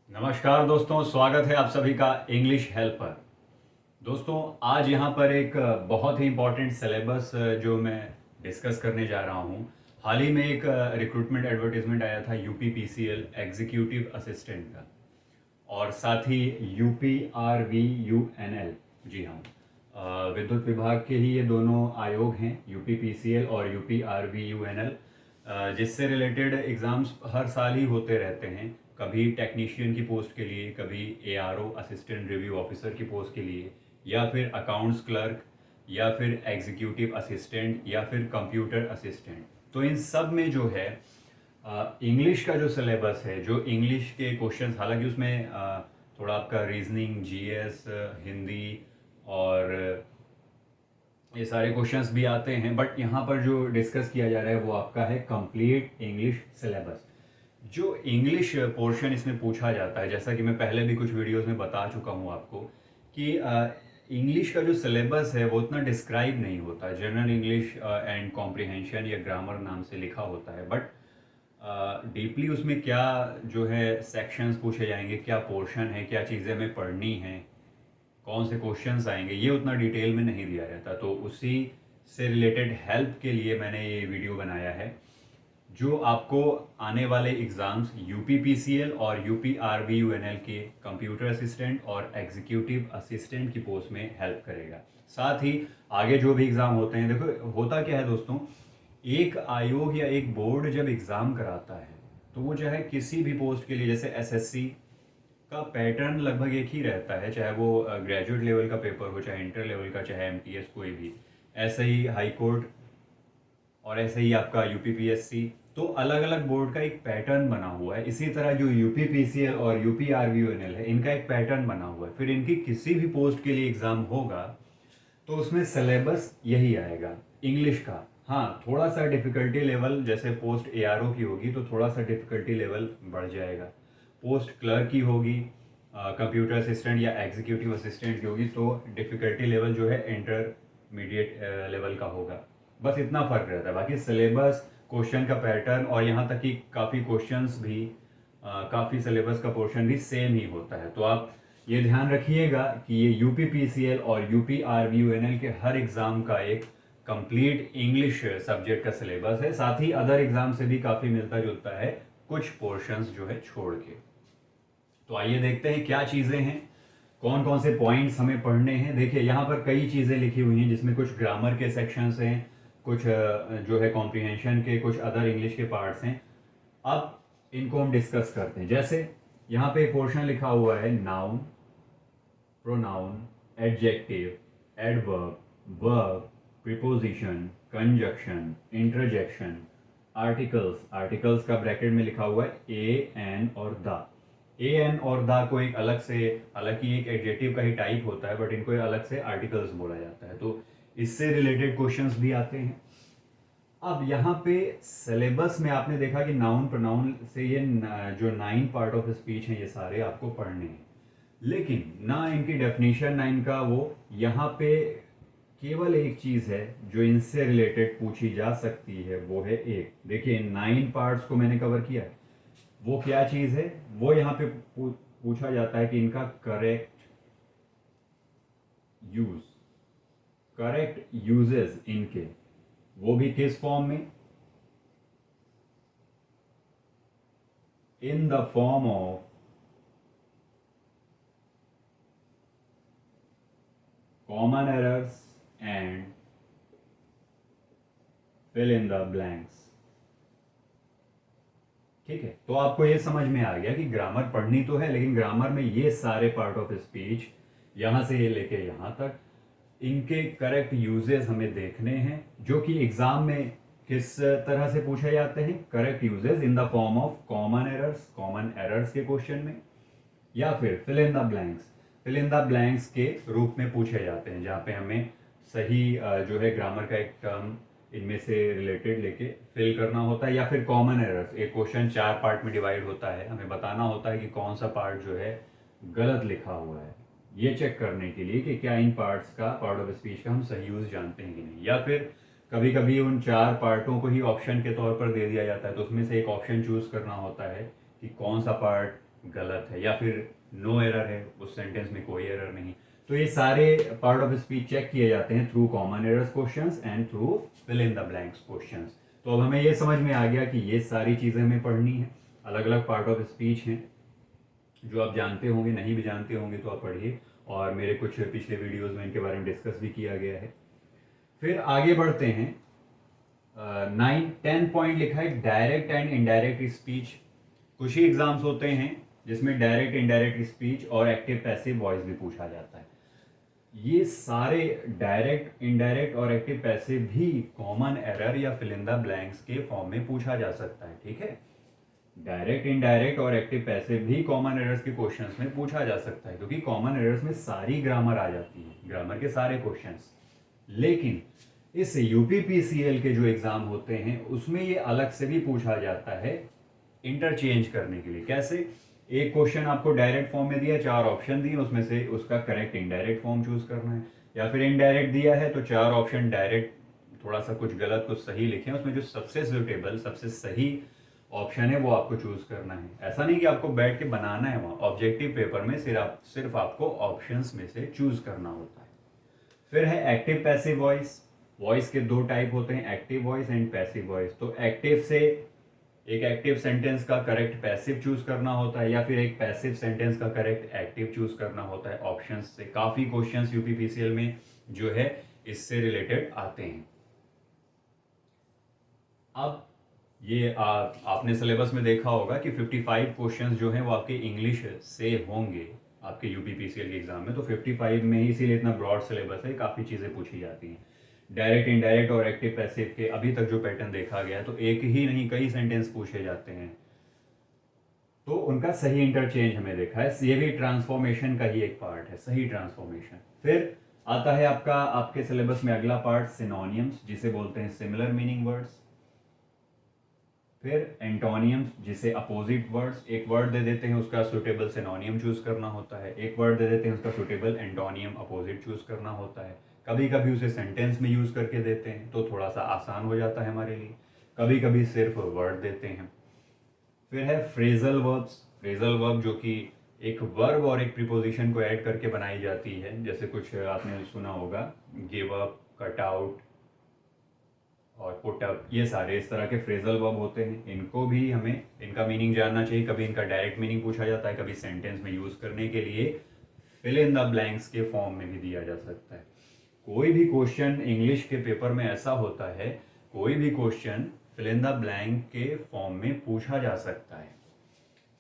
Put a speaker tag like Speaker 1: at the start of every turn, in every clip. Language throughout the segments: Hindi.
Speaker 1: नमस्कार दोस्तों, स्वागत है आप सभी का इंग्लिश हेल्प पर। दोस्तों, आज यहाँ पर एक बहुत ही इम्पोर्टेंट सिलेबस जो मैं डिस्कस करने जा रहा हूँ। हाल ही में एक रिक्रूटमेंट एडवर्टीजमेंट आया था यूपीपीसीएल एग्जीक्यूटिव असिस्टेंट का, और साथ ही यूपीआरवीयूएनएल। जी हाँ, विद्युत विभाग के ही ये दोनों आयोग हैं, यूपीपीसीएल और यूपीआरवीयूएनएल, जिससे रिलेटेड एग्ज़ाम्स हर साल ही होते रहते हैं। कभी टेक्नीशियन की पोस्ट के लिए, कभी एआरओ असिस्टेंट रिव्यू ऑफिसर की पोस्ट के लिए, या फिर अकाउंट्स क्लर्क, या फिर एग्जीक्यूटिव असिस्टेंट, या फिर कंप्यूटर असिस्टेंट। तो इन सब में जो है इंग्लिश का जो सिलेबस है, जो इंग्लिश के क्वेश्चंस, हालांकि उसमें थोड़ा आपका रीजनिंग, जीएस, हिंदी और ये सारे क्वेश्चंस भी आते हैं, बट यहाँ पर जो डिस्कस किया जा रहा है वो आपका है कंप्लीट इंग्लिश सिलेबस। जो इंग्लिश पोर्शन इसमें पूछा जाता है, जैसा कि मैं पहले भी कुछ वीडियोस में बता चुका हूँ आपको कि इंग्लिश का जो सिलेबस है वो उतना डिस्क्राइब नहीं होता। जनरल इंग्लिश एंड कॉम्प्रिहेंशन या ग्रामर नाम से लिखा होता है, बट डीपली उसमें क्या जो है सेक्शंस पूछे जाएंगे, क्या पोर्शन है, क्या चीज़ें हमें पढ़नी है, कौन से क्वेश्चंस आएंगे, ये उतना डिटेल में नहीं दिया रहता। तो उसी से रिलेटेड हेल्प के लिए मैंने ये वीडियो बनाया है, जो आपको आने वाले एग्ज़ाम्स यूपीपीसीएल और यूपीआरवीयूएनएल के कंप्यूटर असिस्टेंट और एग्जीक्यूटिव असिस्टेंट की पोस्ट में हेल्प करेगा। साथ ही आगे जो भी एग्ज़ाम होते हैं, देखो होता क्या है दोस्तों, एक आयोग या एक बोर्ड जब एग्ज़ाम कराता है तो वो चाहे किसी भी पोस्ट के लिए, जैसे एसएससी का पैटर्न लगभग एक ही रहता है, चाहे वो ग्रेजुएट लेवल का पेपर हो, चाहे इंटर लेवल का, चाहे एमटीएस, कोई भी। ऐसे ही हाई कोर्ट, और ऐसे ही आपका यूपीपीएससी। तो अलग अलग बोर्ड का एक पैटर्न बना हुआ है। इसी तरह जो यूपीपीसीएल और यूपीआरवीयूएनएल है, इनका एक पैटर्न बना हुआ है। फिर इनकी किसी भी पोस्ट के लिए एग्जाम होगा तो उसमें सिलेबस यही आएगा इंग्लिश का। हाँ, थोड़ा सा डिफिकल्टी लेवल, जैसे पोस्ट एआरओ की होगी तो थोड़ा सा डिफिकल्टी लेवल बढ़ जाएगा। पोस्ट क्लर्क की होगी, कंप्यूटर असिस्टेंट या एग्जीक्यूटिव असिस्टेंट की होगी, तो डिफिकल्टी लेवल जो है इंटरमीडिएट लेवल का होगा। बस इतना फ़र्क रहता है। बाकी सिलेबस, क्वेश्चन का पैटर्न, और यहाँ तक कि काफ़ी क्वेश्चंस भी, काफ़ी सिलेबस का पोर्शन भी सेम ही होता है। तो आप ये ध्यान रखिएगा कि ये यूपीपीसीएल और यूपीआरवीयूएनएल के हर एग्ज़ाम का एक कंप्लीट इंग्लिश सब्जेक्ट का सिलेबस है। साथ ही अदर एग्ज़ाम से भी काफ़ी मिलता जुलता है, कुछ पोर्शंस जो है छोड़ के। तो आइए देखते हैं क्या चीज़ें हैं, कौन कौन से पॉइंट्स हमें पढ़ने हैं। देखिए यहाँ पर कई चीज़ें लिखी हुई हैं, जिसमें कुछ ग्रामर के सेक्शंस हैं, कुछ जो है कॉम्प्रिहेंशन के, कुछ अदर इंग्लिश के पार्ट्स हैं। अब इनको हम डिस्कस करते हैं। जैसे यहाँ पे एक पोर्शन लिखा हुआ है, noun, pronoun, adjective, adverb, verb, preposition, conjunction, interjection, articles. Articles का ब्रैकेट में लिखा हुआ है ए, एन और द। ए, एन और द को एक अलग से, हालांकि एक एडजेक्टिव का ही टाइप होता है, बट इनको एक अलग से आर्टिकल्स बोला जाता है। तो इससे रिलेटेड क्वेश्चंस भी आते हैं। अब यहाँ पे सिलेबस में आपने देखा कि नाउन, प्रोनाउन से ये जो 9 पार्ट ऑफ स्पीच हैं, ये सारे आपको पढ़ने हैं। लेकिन ना इनकी डेफिनेशन, ना इनका वो, यहाँ पे केवल एक चीज़ है जो इनसे रिलेटेड पूछी जा सकती है, वो है एक। देखिए 9 पार्ट्स को मैंने कवर किया है। वो क्या चीज़ है, वो यहाँ पे पूछा जाता है कि इनका करेक्ट यूज, करेक्ट यूजेस इनके, वो भी किस फॉर्म में, in the form of common errors and fill in the blanks. ठीक है, तो आपको ये समझ में आ गया कि ग्रामर पढ़नी तो है, लेकिन ग्रामर में ये सारे पार्ट ऑफ स्पीच, यहां से ये लेके यहां तक, इनके करेक्ट यूजेस हमें देखने हैं, जो कि एग्जाम में किस तरह से पूछे जाते हैं। Correct uses in the form of common errors, common errors के क्वेश्चन में, या फिर fill in the blanks, fill in the blanks के रूप में पूछे जाते हैं, जहाँ पे हमें सही जो है ग्रामर का एक टर्म इनमें से रिलेटेड लेके फिल करना होता है। या फिर कॉमन एरर्स, एक क्वेश्चन 4 पार्ट में डिवाइड होता है, हमें बताना होता है कि कौन सा पार्ट जो है गलत लिखा हुआ है, ये चेक करने के लिए कि क्या इन पार्ट्स का, पार्ट ऑफ स्पीच का हम सही यूज जानते हैं कि नहीं। या फिर कभी कभी उन 4 पार्टों को ही ऑप्शन के तौर पर दे दिया जाता है, तो उसमें से एक ऑप्शन चूज करना होता है कि कौन सा पार्ट गलत है, या फिर नो एरर है, उस सेंटेंस में कोई एरर नहीं। तो ये सारे पार्ट ऑफ स्पीच चेक किए जाते हैं through common errors questions and through fill in the blanks questions. तो अब हमें ये समझ में आ गया कि ये सारी चीज़ें हमें पढ़नी है। अलग अलग पार्ट ऑफ स्पीच हैं जो आप जानते होंगे, नहीं भी जानते होंगे तो आप पढ़िए, और मेरे कुछ पिछले वीडियोस में इनके बारे में डिस्कस भी किया गया है। फिर आगे बढ़ते हैं। 9-10 पॉइंट लिखा है डायरेक्ट एंड इनडायरेक्ट स्पीच। कुछ ही एग्जाम्स होते हैं जिसमें डायरेक्ट इनडायरेक्ट स्पीच और एक्टिव पैसिव वॉइस भी पूछा जाता है। ये सारे डायरेक्ट इनडायरेक्ट और एक्टिव पैसिव भी कॉमन एरर या फिल इन द ब्लैंक्स के फॉर्म में पूछा जा सकता है, ठीक है। डायरेक्ट इनडायरेक्ट और एक्टिव पैसिव भी कॉमन एरर्स के क्वेश्चंस में पूछा जा सकता है, क्योंकि कॉमन एरर्स में सारी ग्रामर आ जाती है, ग्रामर के सारे क्वेश्चंस। लेकिन इस यूपीपीसीएल के जो एग्जाम होते हैं उसमें ये अलग से भी पूछा जाता है इंटरचेंज करने के लिए। कैसे? एक क्वेश्चन आपको डायरेक्ट फॉर्म में दिया, 4 ऑप्शन दिए, उसमें से उसका करेक्ट इनडायरेक्ट फॉर्म चूज करना है, या फिर इनडायरेक्ट दिया है तो 4 ऑप्शन डायरेक्ट थोड़ा सा कुछ गलत कुछ सही लिखे, उसमें जो सबसे सुटेबल सबसे सही ऑप्शन है वो आपको चूज करना है। ऐसा नहीं कि आपको बैठ के बनाना है, वहाँ ऑब्जेक्टिव पेपर में सिर्फ आपको ऑप्शंस में से चूज करना होता है। फिर है एक्टिव पैसिव वॉइस। वॉइस के 2 टाइप होते हैं, active voice and passive voice. तो एक्टिव से एक एक्टिव सेंटेंस का करेक्ट पैसिव चूज करना होता है, या फिर एक पैसिव सेंटेंस का करेक्ट एक्टिव चूज करना होता है ऑप्शंस से। काफी क्वेश्चंस यूपीपीसीएल में जो है इससे रिलेटेड आते हैं। अब ये आपने सिलेबस में देखा होगा कि 55 क्वेश्चंस जो हैं वो आपके इंग्लिश से होंगे आपके यूपीपीसीएल के एग्जाम में। तो 55 में ही, इसीलिए इतना ब्रॉड सिलेबस है, काफ़ी चीज़ें पूछी जाती हैं। डायरेक्ट इनडायरेक्ट और एक्टिव पैसिव के अभी तक जो पैटर्न देखा गया है, तो एक ही नहीं कई सेंटेंस पूछे जाते हैं, तो उनका सही इंटरचेंज हमें देखा है। ये भी ट्रांसफॉर्मेशन का ही एक पार्ट है, सही ट्रांसफॉर्मेशन। फिर आता है आपका आपके सिलेबस में अगला पार्ट सिनोनियम्स, जिसे बोलते हैं सिमिलर मीनिंग वर्ड्स। फिर एंटोनियम्स, जिसे अपोजिट वर्ड्स, एक वर्ड दे देते हैं उसका सुटेबल सिनोनियम चूज करना होता है, एक वर्ड दे देते हैं उसका सुटेबल एंटोनियम अपोजिट चूज करना होता है। कभी कभी उसे सेंटेंस में यूज करके देते हैं तो थोड़ा सा आसान हो जाता है हमारे लिए, कभी कभी सिर्फ वर्ड देते हैं। फिर है फ्रेजल वर्ब्स। फ्रेजल वर्ब जो कि एक वर्ब और एक प्रीपोजिशन को ऐड करके बनाई जाती है, जैसे कुछ आपने सुना होगा, गिव अप, कट आउट और पुट अप, ये सारे इस तरह के फ्रेजल वर्ब होते हैं। इनको भी हमें इनका मीनिंग जानना चाहिए। कभी इनका डायरेक्ट मीनिंग पूछा जाता है, कभी सेंटेंस में यूज करने के लिए फिल इन द ब्लैंक्स के फॉर्म में भी दिया जा सकता है। कोई भी क्वेश्चन इंग्लिश के पेपर में ऐसा होता है, कोई भी question fill in the blank के फॉर्म में पूछा जा सकता है।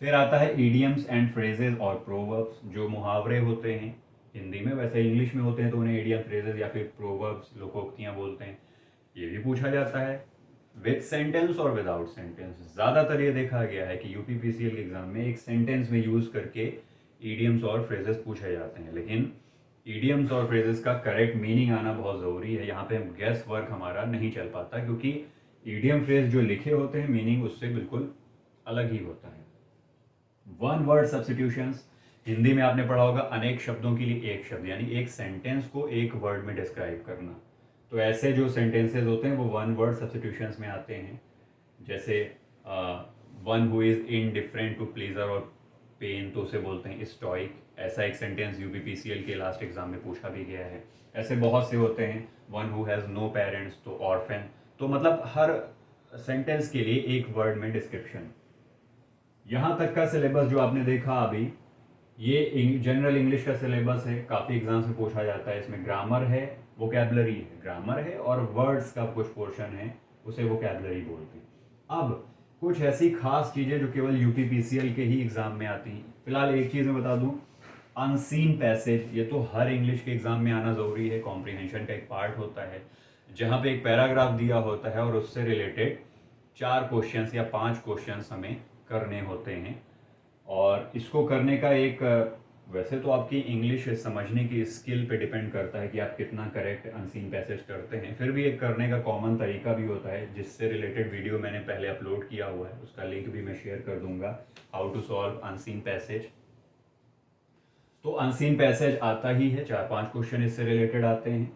Speaker 1: फिर आता है इडियम्स एंड फ्रेजेस और प्रोवर्ब्स, जो मुहावरे होते हैं हिंदी में, वैसे इंग्लिश में होते हैं तो उन्हें इडियम फ्रेजेस या फिर प्रोवर्ब्स लोकोक्तियां बोलते हैं। ये भी पूछा जाता है विद सेंटेंस और विदाउट सेंटेंस। ज़्यादातर ये देखा गया है कि यूपीपीसीएल के एग्जाम में एक सेंटेंस में यूज करके इडियम्स और फ्रेजेस पूछे जाते हैं, लेकिन इडियम्स और फ्रेजेस का करेक्ट मीनिंग आना बहुत ज़रूरी है। यहाँ पे गेस वर्क हमारा नहीं चल पाता, क्योंकि इडियम फ्रेज जो लिखे होते हैं मीनिंग उससे बिल्कुल अलग ही होता है। वन वर्ड सब्स्टिट्यूशंस, हिंदी में आपने पढ़ा होगा अनेक शब्दों के लिए एक शब्द, यानी एक सेंटेंस को एक वर्ड में डिस्क्राइब करना। तो ऐसे जो सेंटेंसेस होते हैं वो वन वर्ड सब्स्टिट्यूशंस में आते हैं, जैसे one who is indifferent to pleasure और पेन, तो उसे बोलते हैं स्टोइक। ऐसा एक सेंटेंस यूपीपीसीएल के लास्ट एग्जाम में पूछा भी गया है। ऐसे बहुत से होते हैं, one who has no parents तो ऑर्फन। तो मतलब हर सेंटेंस के लिए एक वर्ड में डिस्क्रिप्शन। यहाँ तक का सिलेबस जो आपने देखा अभी, ये जनरल इंग्लिश का सिलेबस है, काफ़ी एग्जाम्स में पूछा जाता है। इसमें ग्रामर है, वोकैबलरी है, ग्रामर है और वर्ड्स का कुछ पोर्शन है, उसे वोकैबलरी बोलते हैं। अब कुछ ऐसी खास चीज़ें जो केवल यूपीपीसीएल के ही एग्जाम में आती हैं। फिलहाल एक चीज़ मैं बता दूं, अनसीन पैसेज, ये तो हर इंग्लिश के एग्जाम में आना ज़रूरी है, कॉम्प्रिहेंशन का एक पार्ट होता है, जहाँ पे एक पैराग्राफ दिया होता है और उससे रिलेटेड 4 क्वेश्चंस या 5 क्वेश्चंस हमें करने होते हैं। और इसको करने का एक, वैसे तो आपकी इंग्लिश समझने की स्किल पे डिपेंड करता है कि आप कितना करेक्ट अनसीन पैसेज करते हैं, फिर भी एक करने का कॉमन तरीका भी होता है, जिससे रिलेटेड वीडियो मैंने पहले अपलोड किया हुआ है, उसका लिंक भी मैं शेयर कर दूंगा, how to solve unseen passage. तो अनसीन पैसेज आता ही है, 4-5 क्वेश्चन इससे रिलेटेड आते हैं।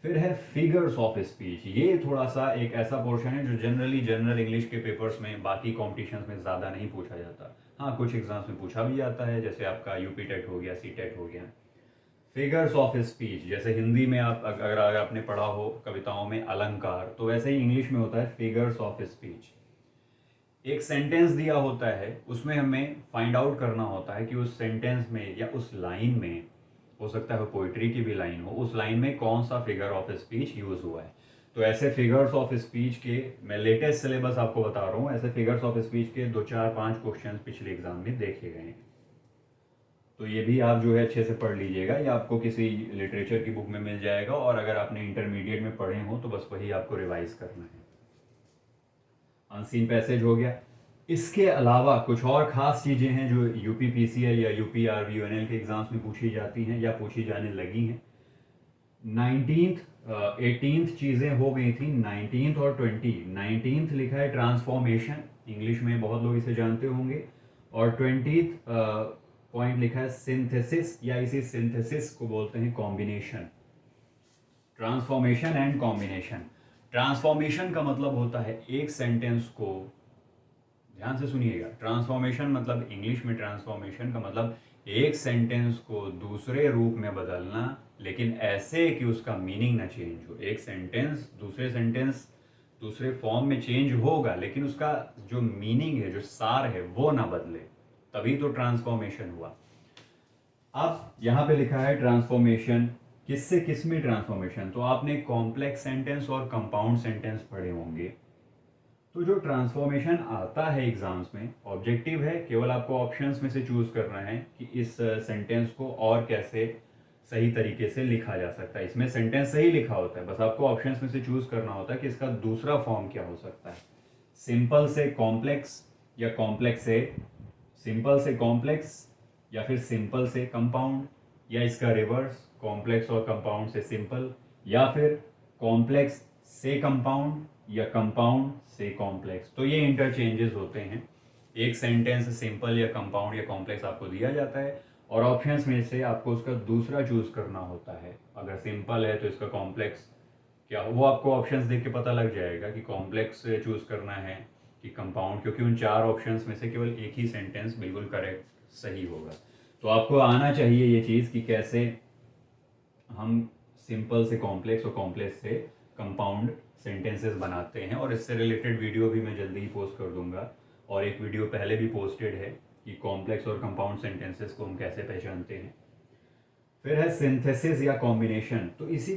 Speaker 1: फिर है फिगर्स ऑफ स्पीच, ये थोड़ा सा एक ऐसा पोर्शन है जो जनरल इंग्लिश के पेपर्स में, बाकी कॉम्पिटिशन्स में ज़्यादा नहीं पूछा जाता। हाँ, कुछ एग्जाम्स में पूछा भी जाता है, जैसे आपका यूपी टेट हो गया, सी टेट हो गया। फिगर्स ऑफ स्पीच, जैसे हिंदी में आप अगर आपने पढ़ा हो कविताओं में अलंकार, तो वैसे ही इंग्लिश में होता है फिगर्स ऑफ स्पीच। एक सेंटेंस दिया होता है, उसमें हमें फाइंड आउट करना होता है कि उस सेंटेंस में या उस लाइन में, हो सकता है पोइट्री की भी लाइन हो, उस लाइन में कौन सा फिगर ऑफ स्पीच यूज हुआ है। तो ऐसे फिगर्स ऑफ स्पीच के, मैं लेटेस्ट सिलेबस आपको बता रहा हूँ, ऐसे फिगर्स ऑफ स्पीच के 2 4 5 क्वेश्चन पिछले एग्जाम में देखे गए हैं। तो ये भी आप जो है अच्छे से पढ़ लीजिएगा, ये आपको किसी लिटरेचर की बुक में मिल जाएगा, और अगर आपने इंटरमीडिएट में पढ़े हो तो बस वही आपको रिवाइज करना है। अनसीन पैसेज हो गया। इसके अलावा कुछ और खास चीज़ें हैं जो यूपी पीसीएल या यूपी आरवीयूएनएल के एग्जाम्स में पूछी जाती हैं या पूछी जाने लगी हैं। 18th चीज़ें हो गई थी, 19th और 19th लिखा है ट्रांसफॉर्मेशन, इंग्लिश में बहुत लोग इसे जानते होंगे, और 20th पॉइंट लिखा है सिंथेसिस, या इसी सिंथेसिस को बोलते हैं combination. Transformation and combination. Transformation का मतलब होता है एक सेंटेंस को, ध्यान से सुनिएगा, ट्रांसफॉर्मेशन मतलब इंग्लिश में ट्रांसफॉर्मेशन का मतलब एक सेंटेंस को दूसरे रूप में बदलना, लेकिन ऐसे कि उसका मीनिंग ना चेंज हो। एक सेंटेंस दूसरे फॉर्म में चेंज होगा, लेकिन उसका जो मीनिंग है, जो सार है, वो ना बदले, तभी तो ट्रांसफॉर्मेशन हुआ। अब यहाँ पे लिखा है ट्रांसफॉर्मेशन, किससे किस में ट्रांसफॉर्मेशन, तो आपने कॉम्प्लेक्स सेंटेंस और कंपाउंड सेंटेंस पढ़े होंगे। तो जो ट्रांसफॉर्मेशन आता है एग्जाम्स में, ऑब्जेक्टिव है, केवल आपको ऑप्शंस में से चूज करना है कि इस सेंटेंस को और कैसे सही तरीके से लिखा जा सकता है। इसमें सेंटेंस सही लिखा होता है, बस आपको ऑप्शंस में से चूज करना होता है कि इसका दूसरा फॉर्म क्या हो सकता है। सिंपल से कॉम्प्लेक्स, या कॉम्प्लेक्स से सिंपल से कॉम्प्लेक्स, या फिर सिंपल से कंपाउंड, या इसका रिवर्स, कॉम्प्लेक्स और कंपाउंड से सिंपल, या फिर कॉम्प्लेक्स से कंपाउंड, या कंपाउंड से कॉम्प्लेक्स। तो ये इंटरचेंजेस होते हैं। एक सेंटेंस सिंपल या कंपाउंड या कॉम्प्लेक्स आपको दिया जाता है, और ऑप्शंस में से आपको उसका दूसरा चूज करना होता है। अगर सिंपल है तो इसका कॉम्प्लेक्स क्या हो, वो आपको ऑप्शंस देख के पता लग जाएगा कि कॉम्प्लेक्स चूज करना है कि कंपाउंड, क्योंकि उन 4 ऑप्शंस में से केवल एक ही सेंटेंस बिल्कुल करेक्ट सही होगा। तो आपको आना चाहिए ये चीज़ कि कैसे हम सिंपल से कॉम्प्लेक्स और कॉम्प्लेक्स से कंपाउंड सेंटेंसेस बनाते हैं, और इससे रिलेटेड वीडियो भी मैं जल्दी ही पोस्ट कर दूंगा, और एक वीडियो पहले भी पोस्टेड है कि कॉम्प्लेक्स और कंपाउंड सेंटेंसेस को हम कैसे पहचानते हैं। फिर है सिंथेसिस या कॉम्बिनेशन। तो इसी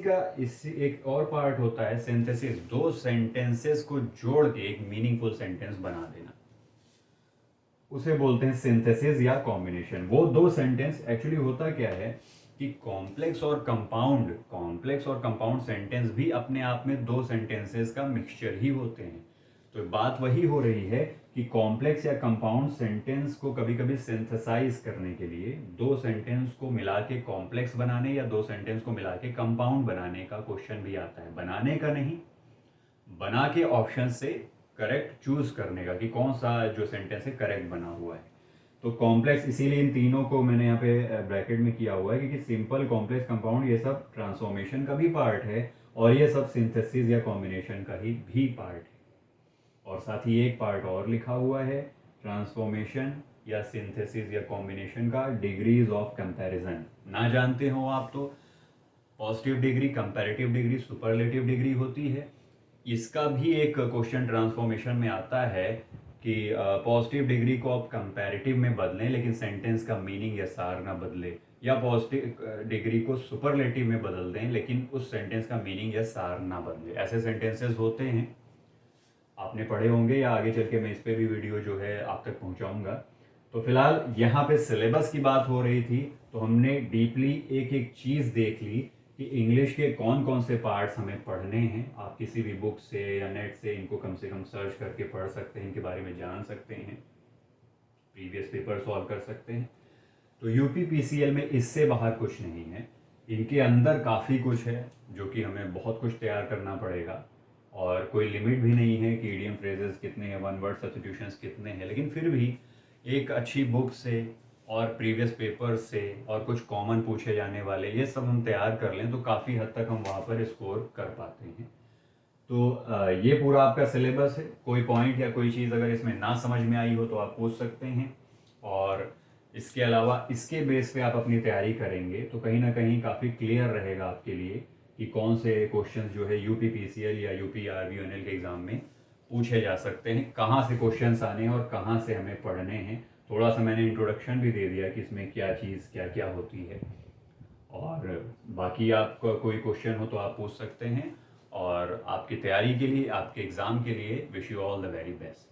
Speaker 1: एक और पार्ट होता है सिंथेसिस, 2 सेंटेंसेस को जोड़ के एक मीनिंगफुल सेंटेंस बना देना, उसे बोलते हैं सिंथेसिस या कॉम्बिनेशन। वो 2 सेंटेंस, एक्चुअली होता क्या है कि कॉम्प्लेक्स और कंपाउंड सेंटेंस भी अपने आप में 2 सेंटेंसेस का मिक्सचर ही होते हैं। तो बात वही हो रही है कि कॉम्प्लेक्स या कंपाउंड सेंटेंस को कभी कभी सिंथेसाइज करने के लिए 2 सेंटेंस को मिला के कॉम्प्लेक्स बनाने, या 2 सेंटेंस को मिला के कंपाउंड बनाने का क्वेश्चन भी आता है। बनाने का नहीं, बना के ऑप्शन से करेक्ट चूज करने का, कि कौन सा जो सेंटेंस है करेक्ट बना हुआ है। तो कॉम्प्लेक्स, इसीलिए इन तीनों को मैंने यहाँ पे ब्रैकेट में किया हुआ है, क्योंकि सिंपल, कॉम्प्लेक्स, कंपाउंड ये सब ट्रांसफॉर्मेशन का भी पार्ट है, और ये सब सिंथेसिस या कॉम्बिनेशन का ही भी पार्ट है। और साथ ही एक पार्ट और लिखा हुआ है, ट्रांसफॉर्मेशन या सिंथेसिस या कॉम्बिनेशन का डिग्रीज ऑफ कंपैरिजन। ना जानते हो आप तो positive degree, comparative degree, superlative degree होती है। इसका भी एक क्वेश्चन ट्रांसफॉर्मेशन में आता है कि पॉजिटिव डिग्री को आप कंपैरेटिव में बदलें, लेकिन सेंटेंस का मीनिंग या सार ना बदले, या पॉजिटिव डिग्री को सुपरलेटिव में बदल दें, लेकिन उस सेंटेंस का मीनिंग या सार ना बदले। ऐसे सेंटेंसेस होते हैं, आपने पढ़े होंगे, या आगे चल के मैं इस पे भी वीडियो जो है आप तक पहुंचाऊंगा। तो फिलहाल यहाँ पे सिलेबस की बात हो रही थी, तो हमने डीपली एक एक चीज़ देख ली कि इंग्लिश के कौन कौन से पार्ट्स हमें पढ़ने हैं। आप किसी भी बुक से या नेट से इनको कम से कम सर्च करके पढ़ सकते हैं, इनके बारे में जान सकते हैं, प्रीवियस पेपर सॉल्व कर सकते हैं। तो यूपी पीसीएल में इससे बाहर कुछ नहीं है, इनके अंदर काफ़ी कुछ है जो कि हमें बहुत कुछ तैयार करना पड़ेगा, और कोई लिमिट भी नहीं है कि ईडियम फ्रेजेस कितने हैं, वन वर्ड सब्स्टिट्यूशंस कितने हैं, लेकिन फिर भी एक अच्छी बुक से और प्रीवियस पेपर से और कुछ कॉमन पूछे जाने वाले, ये सब हम तैयार कर लें तो काफ़ी हद तक हम वहाँ पर स्कोर कर पाते हैं। तो ये पूरा आपका सिलेबस है। कोई पॉइंट या कोई चीज़ अगर इसमें ना समझ में आई हो तो आप पूछ सकते हैं। और इसके अलावा इसके बेस पे आप अपनी तैयारी करेंगे तो कहीं ना कहीं काफ़ी क्लियर रहेगा आपके लिए कि कौन से क्वेश्चन जो है यूपी पीसीएल या यूपी आरवीयूएनएल के एग्ज़ाम में पूछे जा सकते हैं, कहाँ से क्वेश्चंस आने हैं और कहाँ से हमें पढ़ने हैं। थोड़ा सा मैंने इंट्रोडक्शन भी दे दिया कि इसमें क्या चीज़ क्या क्या होती है। और बाकी आपका कोई क्वेश्चन हो तो आप पूछ सकते हैं। और आपकी तैयारी के लिए, आपके एग्ज़ाम के लिए wish you all the very best.